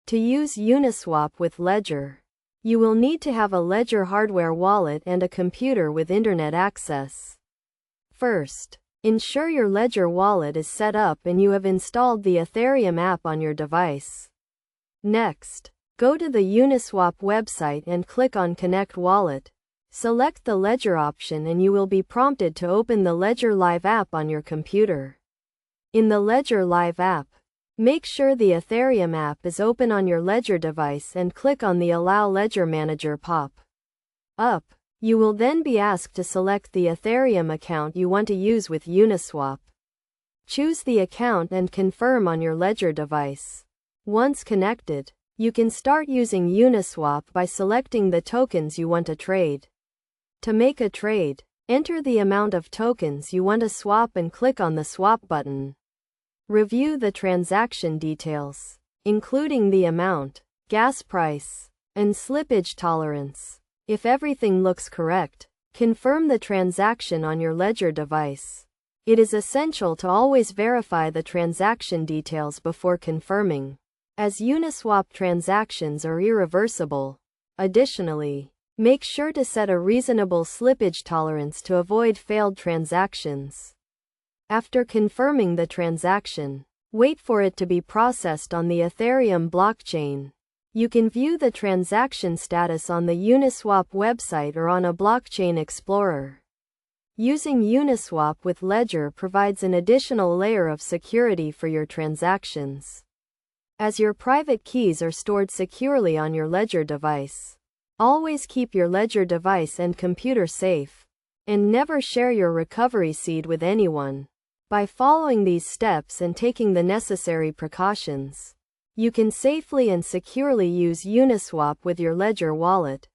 To use Uniswap with Ledger, you will need to have a Ledger hardware wallet and a computer with internet access. First, ensure your Ledger wallet is set up and you have installed the Ethereum app on your device. Next, go to the Uniswap website and click on Connect Wallet. Select the Ledger option and you will be prompted to open the Ledger Live app on your computer. In the Ledger Live app, make sure the Ethereum app is open on your Ledger device and click on the Allow Ledger Manager pop-up. You will then be asked to select the Ethereum account you want to use with Uniswap. Choose the account and confirm on your Ledger device. Once connected, you can start using Uniswap by selecting the tokens you want to trade. To make a trade, enter the amount of tokens you want to swap and click on the Swap button. Review the transaction details, including the amount, gas price, and slippage tolerance. If everything looks correct, confirm the transaction on your Ledger device. It is essential to always verify the transaction details before confirming, as Uniswap transactions are irreversible. Additionally, make sure to set a reasonable slippage tolerance to avoid failed transactions. After confirming the transaction, wait for it to be processed on the Ethereum blockchain. You can view the transaction status on the Uniswap website or on a blockchain explorer. Using Uniswap with Ledger provides an additional layer of security for your transactions, as your private keys are stored securely on your Ledger device. Always keep your Ledger device and computer safe, and never share your recovery seed with anyone. By following these steps and taking the necessary precautions, you can safely and securely use Uniswap with your Ledger wallet.